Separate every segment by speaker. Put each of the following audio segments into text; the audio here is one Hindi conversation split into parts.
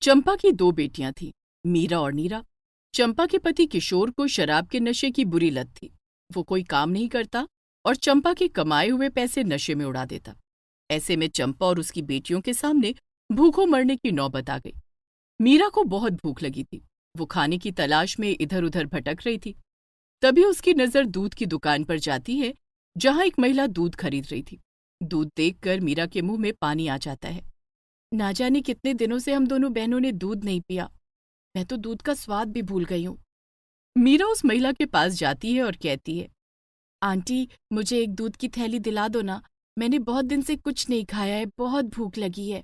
Speaker 1: चंपा की दो बेटियां थीं, मीरा और नीरा। चंपा के पति किशोर को शराब के नशे की बुरी लत थी। वो कोई काम नहीं करता और चंपा के कमाए हुए पैसे नशे में उड़ा देता। ऐसे में चंपा और उसकी बेटियों के सामने भूखों मरने की नौबत आ गई। मीरा को बहुत भूख लगी थी। वो खाने की तलाश में इधर उधर भटक रही थी। तभी उसकी नजर दूध की दुकान पर जाती है, जहां एक महिला दूध खरीद रही थी। दूध देखकर मीरा के मुंह में पानी आ जाता है। ना जाने कितने दिनों से हम दोनों बहनों ने दूध नहीं पिया। मैं तो दूध का स्वाद भी भूल गई हूँ। मीरा उस महिला के पास जाती है और कहती है, आंटी, मुझे एक दूध की थैली दिला दो ना। मैंने बहुत दिन से कुछ नहीं खाया है, बहुत भूख लगी है।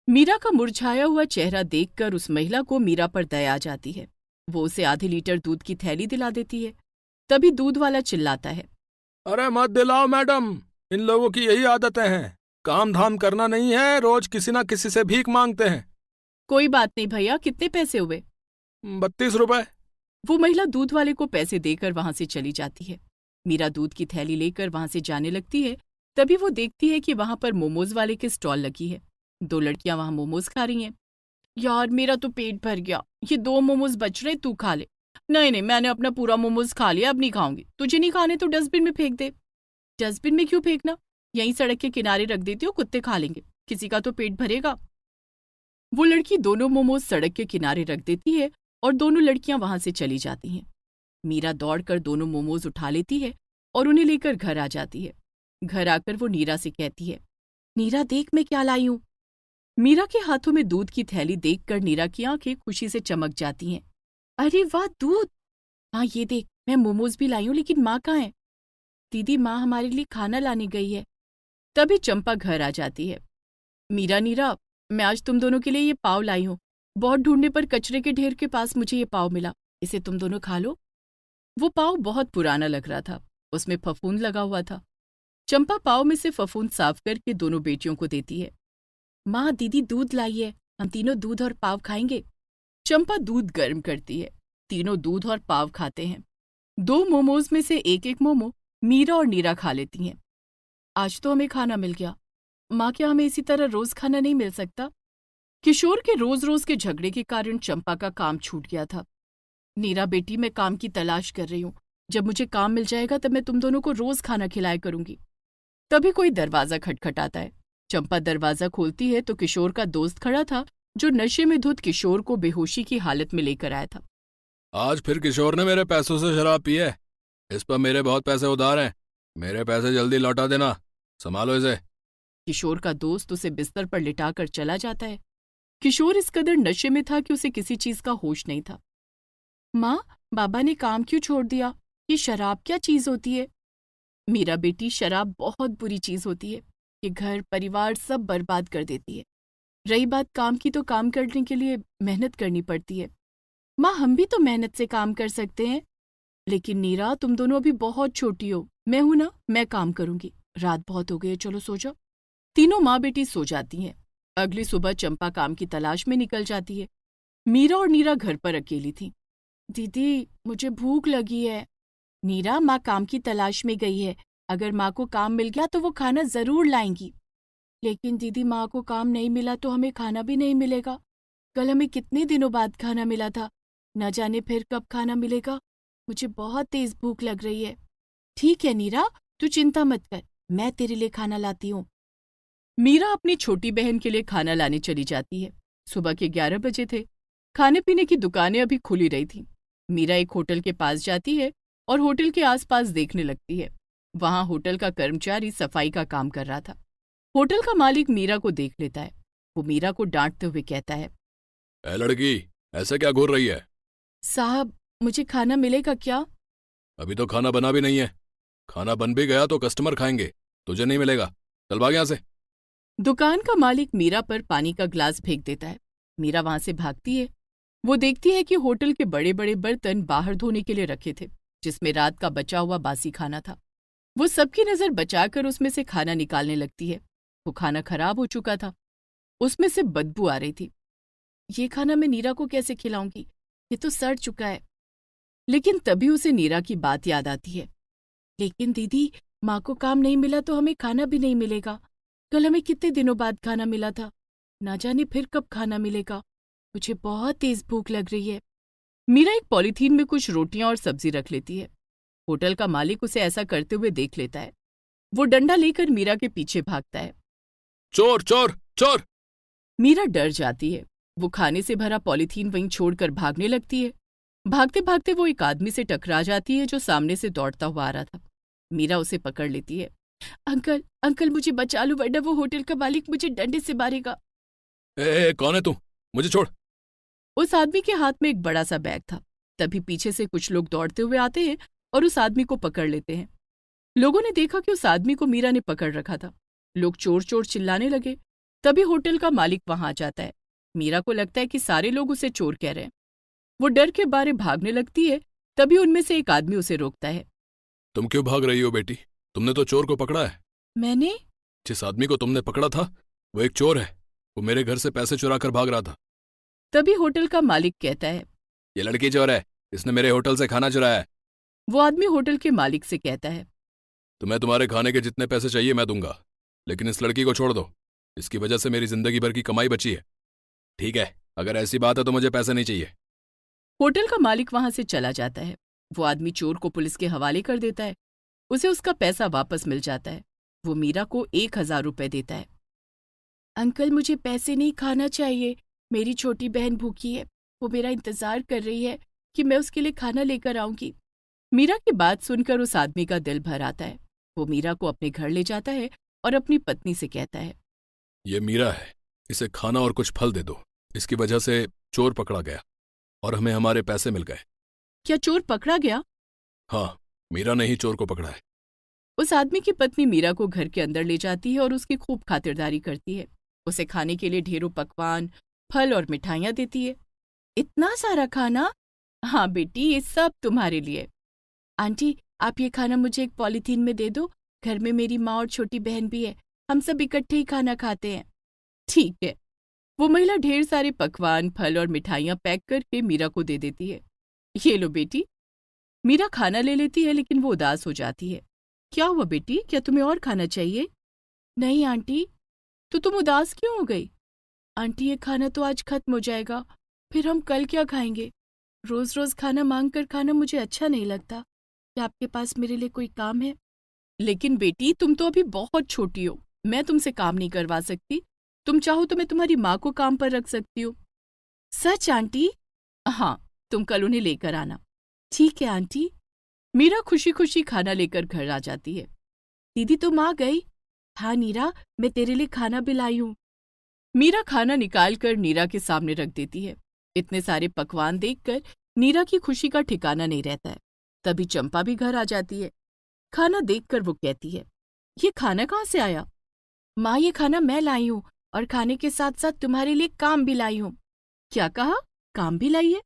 Speaker 1: मीरा का मुरझाया हुआ चेहरा देखकर उस महिला को मीरा पर दया आ जाती है। वो उसे आधे लीटर दूध की थैली दिला देती है। तभी दूध वाला चिल्लाता है,
Speaker 2: अरे मत दिलाओ मैडम, इन लोगों की यही आदतें हैं। काम धाम करना नहीं है, रोज किसी ना किसी से भीख मांगते हैं।
Speaker 1: कोई बात नहीं भैया, कितने पैसे हुए?
Speaker 2: 32 रुपए।
Speaker 1: वो महिला दूध वाले को पैसे देकर वहां से चली जाती है। मीरा दूध की थैली लेकर वहां से जाने लगती है। तभी वो देखती है कि वहां पर मोमोज वाले की स्टॉल लगी है। दो लड़कियां वहां मोमोज खा रही हैं। यार, मेरा तो पेट भर गया, ये 2 मोमोज बच रहे, तू खा ले। नहीं नहीं, मैंने अपना पूरा मोमोज खा लिया, अब नहीं खाऊंगी। तुझे नहीं खाने तो डस्टबिन में फेंक दे। डस्टबिन में क्यों फेंकना? यहीं सड़क के किनारे रख देती हो, कुत्ते खा लेंगे, किसी का तो पेट भरेगा। वो लड़की दोनों मोमोज सड़क के किनारे रख देती है और दोनों लड़कियां वहां से चली जाती हैं। मीरा दौड़कर दोनों मोमोज उठा लेती है और उन्हें लेकर घर आ जाती है। घर आकर वो नीरा से कहती है, नीरा देख मैं क्या लाई हूं। मीरा के हाथों में दूध की थैली देखकर नीरा की आंखें खुशी से चमक जाती हैं। अरे वाह, दूध! हाँ ये देख, मैं मोमोज भी लाई हूं, लेकिन माँ कहाँ है? दीदी, माँ हमारे लिए खाना लाने गई है। तभी चंपा घर आ जाती है। मीरा, नीरा, मैं आज तुम दोनों के लिए ये पाव लाई हूं। बहुत ढूंढने पर कचरे के ढेर के पास मुझे ये पाव मिला, इसे तुम दोनों खा लो। वो पाव बहुत पुराना लग रहा था, उसमें फफूंद लगा हुआ था। चंपा पाव में से फफूंद साफ करके दोनों बेटियों को देती है। माँ, दीदी दूध लाई है, हम तीनों दूध और पाव खाएंगे। चंपा दूध गर्म करती है। तीनों दूध और पाव खाते हैं। 2 मोमोज में से एक एक मोमो मीरा और नीरा खा लेती हैं। आज तो हमें खाना मिल गया। माँ, क्या हमें इसी तरह रोज खाना नहीं मिल सकता? किशोर के रोज रोज के झगड़े के कारण चंपा का काम छूट गया था। नीरा बेटी, मैं काम की तलाश कर रही हूँ। जब मुझे काम मिल जाएगा तब मैं तुम दोनों को रोज खाना खिलाया करूंगी। तभी कोई दरवाजा खटखटाता है। चंपा दरवाजा खोलती है तो किशोर का दोस्त खड़ा था, जो नशे में धुत किशोर को बेहोशी की हालत में लेकर आया था।
Speaker 2: आज फिर किशोर ने मेरे पैसों से शराब पी है। इस पर मेरे बहुत पैसे उधार हैं। मेरे पैसे जल्दी लौटा देना, संभालो इसे।
Speaker 1: किशोर का दोस्त उसे बिस्तर पर लिटाकर चला जाता है। किशोर इस कदर नशे में था कि उसे किसी चीज का होश नहीं था। माँ, बाबा ने काम क्यों छोड़ दिया? ये शराब क्या चीज होती है? मीरा बेटी, शराब बहुत बुरी चीज होती है। ये घर परिवार सब बर्बाद कर देती है। रही बात काम की, तो काम करने के लिए मेहनत करनी पड़ती है। माँ, हम भी तो मेहनत से काम कर सकते हैं। लेकिन नीरा, तुम दोनों अभी बहुत छोटी हो। मैं हूं ना, मैं काम करूंगी। रात बहुत हो गई है, चलो सो जाओ। तीनों माँ बेटी सो जाती हैं। अगली सुबह चंपा काम की तलाश में निकल जाती है। मीरा और नीरा घर पर अकेली थी। दीदी, मुझे भूख लगी है। नीरा, माँ काम की तलाश में गई है। अगर माँ को काम मिल गया तो वो खाना जरूर लाएंगी। लेकिन दीदी, माँ को काम नहीं मिला तो हमें खाना भी नहीं मिलेगा। कल हमें कितने दिनों बाद खाना मिला था, न जाने फिर कब खाना मिलेगा। मुझे बहुत तेज भूख लग रही है। ठीक है नीरा, तू चिंता मत कर, मैं तेरे लिए खाना लाती हूँ। मीरा अपनी छोटी बहन के लिए खाना लाने चली जाती है। सुबह के 11 बजे थे। खाने पीने की दुकानें अभी खुली रही थीं। मीरा एक होटल के पास जाती है और होटल के आसपास देखने लगती है। वहां होटल का कर्मचारी सफाई का काम कर रहा था। होटल का मालिक मीरा को देख लेता है। वो मीरा को डांटते हुए कहता है,
Speaker 2: ए लड़की, ऐसे क्या घूर रही है?
Speaker 1: साहब, मुझे खाना मिलेगा क्या?
Speaker 2: अभी तो खाना बना भी नहीं है। खाना बन भी गया तो कस्टमर खाएंगे, तुझे नहीं मिलेगा। चल भाग यहाँ से।
Speaker 1: दुकान का मालिक मीरा पर पानी का ग्लास फेंक देता है। मीरा वहां से भागती है। वो देखती है कि होटल के बड़े बड़े बर्तन बाहर धोने के लिए रखे थे, जिसमें रात का बचा हुआ बासी खाना था। वो सबकी नजर बचाकर उसमें से खाना निकालने लगती है। वो खाना खराब हो चुका था। उसमें से बदबू आ रही थी। ये खाना मैं नीरा को कैसे खिलाऊंगी? ये तो सड़ चुका है। लेकिन तभी उसे नीरा की बात याद आती है। लेकिन दीदी, माँ को काम नहीं मिला तो हमें खाना भी नहीं मिलेगा। कल हमें कितने दिनों बाद खाना मिला था, ना जाने फिर कब खाना मिलेगा। मुझे बहुत तेज भूख लग रही है। मीरा एक पॉलीथीन में कुछ रोटियां और सब्जी रख लेती है। होटल का मालिक उसे ऐसा करते हुए देख लेता है। वो डंडा लेकर मीरा के पीछे भागता है।
Speaker 2: चोर चोर चोर!
Speaker 1: मीरा डर जाती है। वो खाने से भरा पॉलीथीन वहीं छोड़कर भागने लगती है। भागते भागते वो एक आदमी से टकरा जाती है जो सामने से दौड़ता हुआ आ रहा था। मीरा उसे पकड़ लेती है। अंकल अंकल मुझे बचा लो, वरना वो होटल का मालिक मुझे डंडे से मारेगा।
Speaker 2: कौन है तू? मुझे छोड़।
Speaker 1: उस आदमी के हाथ में एक बड़ा सा बैग था। तभी पीछे से कुछ लोग दौड़ते हुए आते हैं और उस आदमी को पकड़ लेते हैं। लोगों ने देखा कि उस आदमी को मीरा ने पकड़ रखा था। लोग चोर चोर चिल्लाने लगे। तभी होटल का मालिक वहां आ जाता है। मीरा को लगता है कि सारे लोग उसे चोर कह रहे हैं। वो डर के मारे भागने लगती है। तभी उनमें से एक आदमी उसे रोकता है।
Speaker 2: तुम क्यों भाग रही हो बेटी? तुमने तो चोर को पकड़ा है।
Speaker 1: मैंने?
Speaker 2: जिस आदमी को तुमने पकड़ा था वो एक चोर है। वो मेरे घर से पैसे चुरा कर भाग रहा था।
Speaker 1: तभी होटल का मालिक कहता है,
Speaker 2: ये लड़की चोर है, इसने मेरे होटल से खाना चुराया है।
Speaker 1: वो आदमी होटल के मालिक से कहता है,
Speaker 2: तुम्हें तुम्हारे खाने के जितने पैसे चाहिए मैं दूंगा, लेकिन इस लड़की को छोड़ दो। इसकी वजह से मेरी जिंदगी भर की कमाई बची है। ठीक है, अगर ऐसी बात है तो मुझे पैसे नहीं चाहिए।
Speaker 1: होटल का मालिक वहां से चला जाता है। वो आदमी चोर को पुलिस के हवाले कर देता है। उसे उसका पैसा वापस मिल जाता है। वो मीरा को 1,000 रुपए देता है। अंकल मुझे पैसे नहीं, खाना चाहिए। मेरी छोटी बहन भूखी है। वो मेरा इंतजार कर रही है कि मैं उसके लिए खाना लेकर आऊंगी। मीरा की बात सुनकर उस आदमी का दिल भर आता है। वो मीरा को अपने घर ले जाता है और अपनी पत्नी से कहता है,
Speaker 2: ये मीरा है, इसे खाना और कुछ फल दे दो। इसकी वजह से चोर पकड़ा गया और हमें हमारे पैसे मिल गए।
Speaker 1: क्या चोर पकड़ा गया?
Speaker 2: हाँ, मीरा ने ही चोर को पकड़ा है।
Speaker 1: उस आदमी की पत्नी मीरा को घर के अंदर ले जाती है और उसकी खूब खातिरदारी करती है। उसे खाने के लिए ढेरों पकवान, फल और मिठाइयाँ देती है। इतना सारा खाना? हाँ बेटी, ये सब तुम्हारे लिए। आंटी, आप ये खाना मुझे एक पॉलीथीन में दे दो। घर में मेरी माँ और छोटी बहन भी है। हम सब इकट्ठे ही खाना खाते हैं। ठीक है। वो महिला ढेर सारे पकवान, फल और मिठाइयाँ पैक करके मीरा को दे देती है। ये लो बेटी। मीरा खाना ले लेती है, लेकिन वो उदास हो जाती है। क्या हुआ बेटी, क्या तुम्हें और खाना चाहिए? नहीं आंटी। तो तुम उदास क्यों हो गई? आंटी, ये खाना तो आज खत्म हो जाएगा, फिर हम कल क्या खाएंगे? रोज रोज खाना मांग कर खाना मुझे अच्छा नहीं लगता। क्या आपके पास मेरे लिए कोई काम है? लेकिन बेटी, तुम तो अभी बहुत छोटी हो। मैं तुमसे काम नहीं करवा सकती। तुम चाहो तो मैं तुम्हारी माँ को काम पर रख सकती हूँ। सच आंटी? हाँ, तुम कल उन्हें लेकर आना। ठीक है आंटी। मीरा खुशी खुशी खाना लेकर घर आ जाती है। दीदी तुम आ गई? हाँ नीरा, मैं तेरे लिए खाना भी लाई हूँ। मीरा खाना निकालकर नीरा के सामने रख देती है। इतने सारे पकवान देखकर नीरा की खुशी का ठिकाना नहीं रहता है। तभी चंपा भी घर आ जाती है। खाना देखकर वो कहती है, ये खाना कहाँ से आया? माँ, ये खाना मैं लाई हूँ और खाने के साथ साथ तुम्हारे लिए काम भी लाई हूँ। क्या कहा? काम भी लाई है?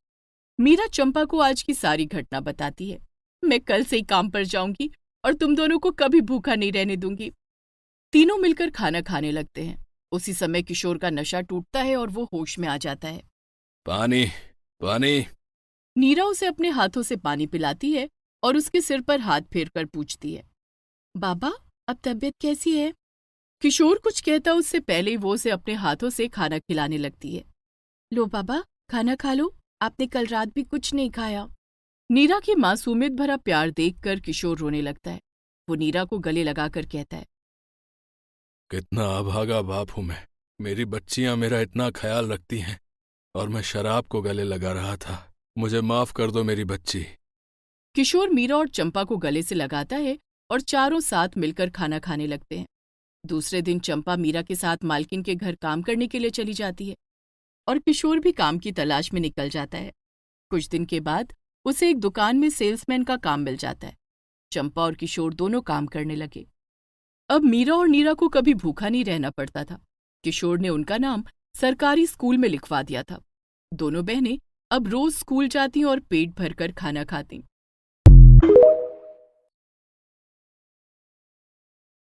Speaker 1: मीरा चंपा को आज की सारी घटना बताती है। मैं कल से ही काम पर जाऊंगी और तुम दोनों को कभी भूखा नहीं रहने दूंगी। तीनों मिलकर खाना खाने लगते हैं। उसी समय किशोर का नशा टूटता है और वो होश में आ जाता है।
Speaker 2: पानी, पानी।
Speaker 1: नीरा उसे अपने हाथों से पानी पिलाती है और उसके सिर पर हाथ फेरकर पूछती है, बाबा अब तबीयत कैसी है? किशोर कुछ कहता उससे पहले ही वो उसे अपने हाथों से खाना खिलाने लगती है। लो बाबा, खाना खा लो, आपने कल रात भी कुछ नहीं खाया। नीरा की मासूमियत भरा प्यार देखकर किशोर रोने लगता है। वो नीरा को गले लगाकर कहता है,
Speaker 2: कितना अभागा बाप हूं मैं। मेरी बच्चियां मेरा इतना ख्याल रखती हैं और मैं शराब को गले लगा रहा था। मुझे माफ कर दो मेरी बच्ची।
Speaker 1: किशोर मीरा और चंपा को गले से लगाता है और चारों साथ मिलकर खाना खाने लगते हैं। दूसरे दिन चंपा मीरा के साथ मालकिन के घर काम करने के लिए चली जाती है और किशोर भी काम की तलाश में निकल जाता है। कुछ दिन के बाद उसे एक दुकान में सेल्समैन का काम मिल जाता है। चंपा और किशोर दोनों काम करने लगे। अब मीरा और नीरा को कभी भूखा नहीं रहना पड़ता था। किशोर ने उनका नाम सरकारी स्कूल में लिखवा दिया था। दोनों बहनें अब रोज स्कूल जाती और पेट भरकर खाना खाती।